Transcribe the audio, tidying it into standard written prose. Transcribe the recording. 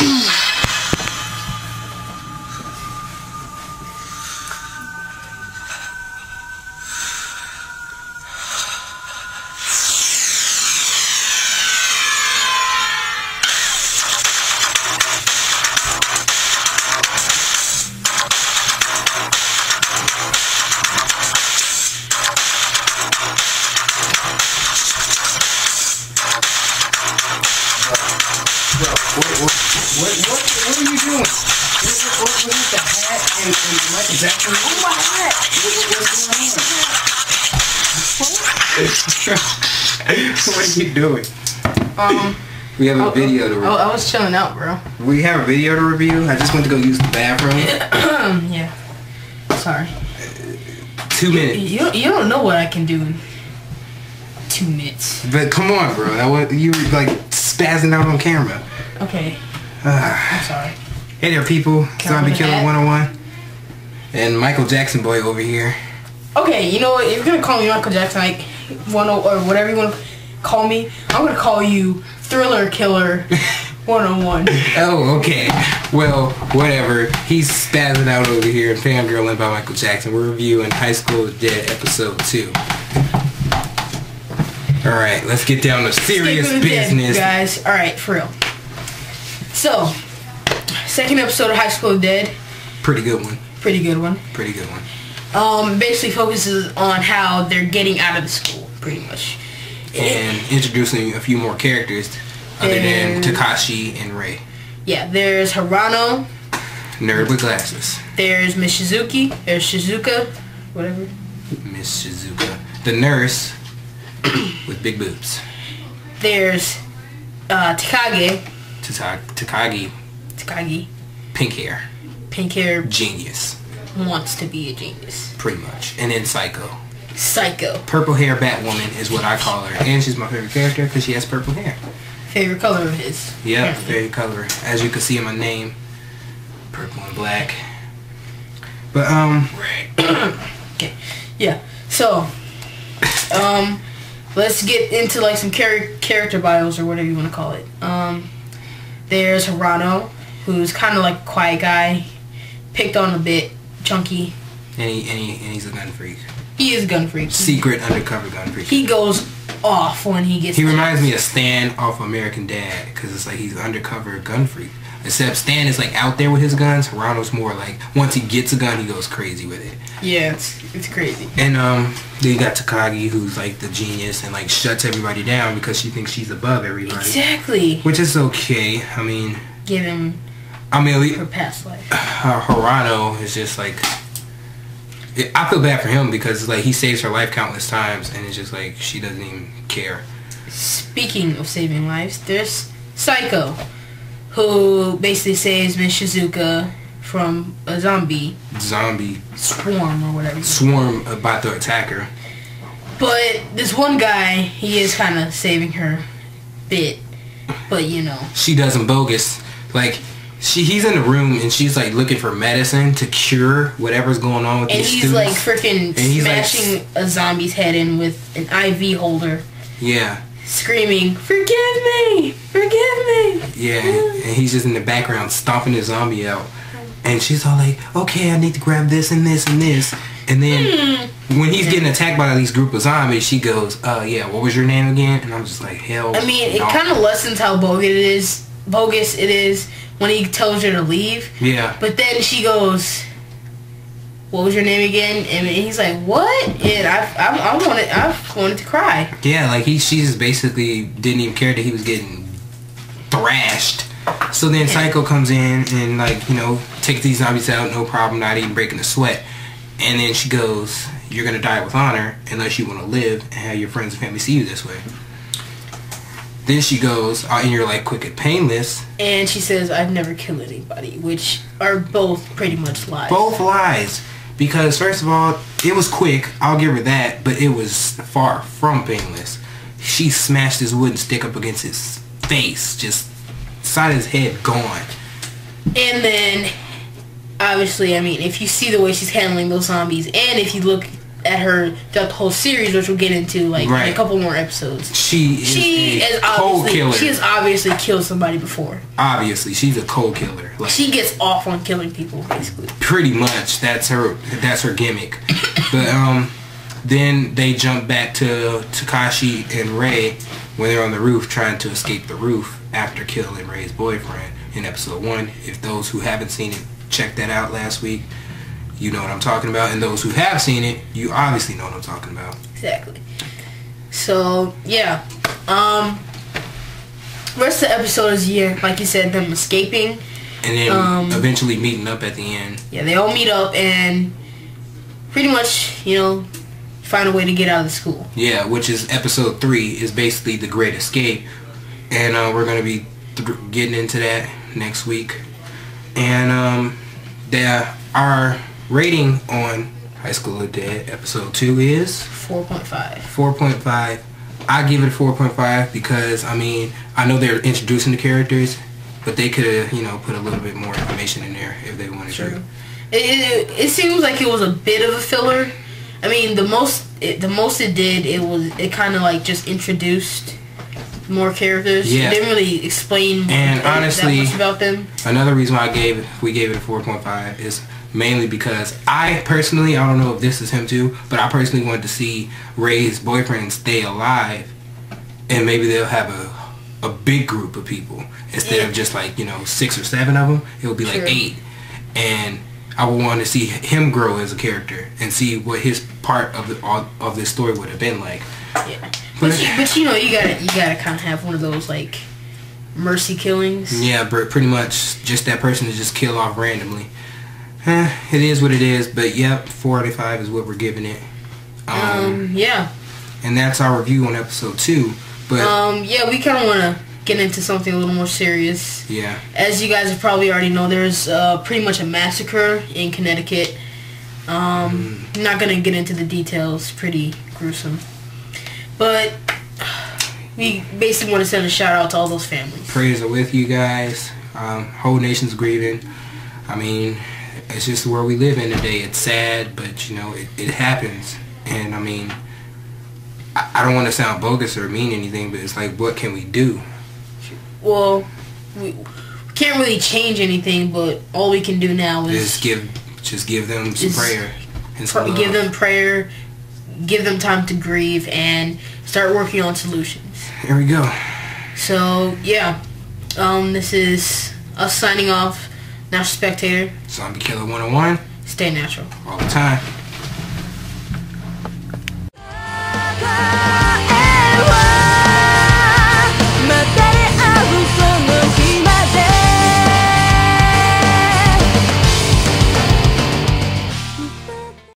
What are you doing? What is the hat and Michael Jackson? Oh, my hat! What are you doing? We have a video to review. I was chilling out, bro. We have a video to review. I just went to go use the bathroom. Yeah. Sorry. 2 minutes. You don't know what I can do in 2 minutes. But come on, bro. You were like spazzing out on camera. Okay. I'm sorry. Hey there, people. Zombie Killer 101. And Michael Jackson boy over here. Okay, you know what? If you're gonna call me Michael Jackson, like, or whatever you want to call me, I'm gonna call you Thriller Killer 101. Oh, okay. Well, whatever. He's spazzing out over here and fangirling by Michael Jackson. We're reviewing High School of Dead episode 2. Alright, let's get down to serious business. Guys, alright, for real. So, second episode of High School of Dead. Pretty good one. Pretty good one. Pretty good one. Basically focuses on how they're getting out of the school, pretty much. And introducing a few more characters other than Takashi and Ray. Yeah, there's Hirano. Nerd with glasses. There's Miss Shizuki. There's Shizuka. Whatever. Miss Shizuka. The nurse with big boobs. There's Takagi. Takagi. Pink hair. Pink hair. Genius. Wants to be a genius. Pretty much. And then Psycho. Psycho. Purple hair Batwoman is what I call her. And she's my favorite character because she has purple hair. Favorite color of his. Yep, favorite color. As you can see in my name. Purple and black. But, okay. Yeah. So, let's get into, like, some character bios or whatever you want to call it. There's Hirano, who's kind of like a quiet guy. Picked on a bit. Chunky. And he's a gun freak. He is a gun freak. Secret undercover gun freak. He goes off when he gets. He reminds me of Stan off American Dad because it's like he's an undercover gun freak. Except Stan is like out there with his guns. Hirano's more like once he gets a gun, he goes crazy with it. Yeah, it's crazy. And then you got Takagi, who's like the genius and like shuts everybody down because she thinks she's above everybody. Exactly. Which is okay. I mean, give him. Her past life. Hirano is just like. I feel bad for him because like he saves her life countless times and it's just like she doesn't even care. Speaking of saving lives, there's Psycho, who basically saves Miss Shizuka from a zombie swarm or whatever. Swarm about to attack her. But this one guy, he is kind of saving her bit, but you know. She does him bogus. Like he's in the room and she's like looking for medicine to cure whatever's going on with these students. And he's like freaking smashing a zombie's head in with an IV holder. Yeah. Screaming, "Forgive me! Forgive me!" Yeah, and he's just in the background stomping the zombie out. And she's all like, "Okay, I need to grab this and this and this." And then when he's getting attacked by these group of zombies, she goes, yeah, what was your name again?" And I'm just like, hell. I mean, it kind of lessens how bogus it is when he tells her to leave. Yeah. But then she goes, "What was your name again?" And he's like, "What?" And I wanted to cry. Yeah, like she just basically didn't even care that he was getting thrashed. So then Psycho comes in and like, you know, takes these zombies out, no problem, not even breaking a sweat. And then she goes, "You're gonna die with honor unless you want to live and have your friends and family see you this way." Then she goes, and you're like quick and painless. And she says, "I've never killed anybody," which are both pretty much lies. Both lies. Because first of all, it was quick, I'll give her that, but it was far from painless. She smashed this wooden stick up against his face, just side of his head gone. And then, obviously, I mean, if you see the way she's handling those zombies, and if you look at her throughout the whole series, which we'll get into like in a couple more episodes. She is a cold killer. She has obviously killed somebody before. Obviously, she's a cold killer. Like, she gets off on killing people, basically. Pretty much, that's her gimmick. But then they jump back to Takashi and Rei when they're on the roof trying to escape the roof after killing Rei's boyfriend in episode 1. If those who haven't seen it, check that out last week. You know what I'm talking about. And those who have seen it, you obviously know what I'm talking about. Exactly. So, yeah. Rest of the episode is here, like you said, them escaping. And then eventually meeting up at the end. Yeah, they all meet up and pretty much, you know, find a way to get out of the school. Yeah, which is episode 3 is basically the Great Escape. And we're going to be getting into that next week. And our rating on High School of the Dead episode 2 is 4.5. 4.5. I give it a 4.5 because I mean I know they're introducing the characters, but they could have, you know, put a little bit more information in there if they wanted to. It seems like it was a bit of a filler. I mean, the most it did, it kind of like just introduced more characters. Yeah. It didn't really explain honestly, that much about them. Another reason why we gave it a 4.5 is mainly because I don't know if this is him too, but I personally wanted to see Rei's boyfriend stay alive, and maybe they'll have a big group of people instead of just like, you know, 6 or 7 of them. It would be like 8, and I would want to see him grow as a character and see what his part of this story would have been like. Yeah. But you know, you gotta kind of have one of those like mercy killings. Yeah, but pretty much just that person to just kill off randomly. It is what it is, but yep, 4 out of 5 is what we're giving it. Yeah. And that's our review on episode 2. But yeah, we kind of want to get into something a little more serious. Yeah. As you guys probably already know, there's pretty much a massacre in Connecticut. I'm not gonna get into the details. Pretty gruesome. But we basically want to send a shout out to all those families. Prayers are with you guys. Whole nation's grieving. I mean, it's just the world we live in today. It's sad, but you know, it happens. And I mean, I don't want to sound bogus or mean anything, but it's like, what can we do? Well, we can't really change anything, but all we can do now is just give them some prayer and some love. Give them prayer, give them time to grieve, and start working on solutions. There we go. So yeah, this is us signing off. NaturalSpectator. Zombie Killer 101. Stay natural all the time.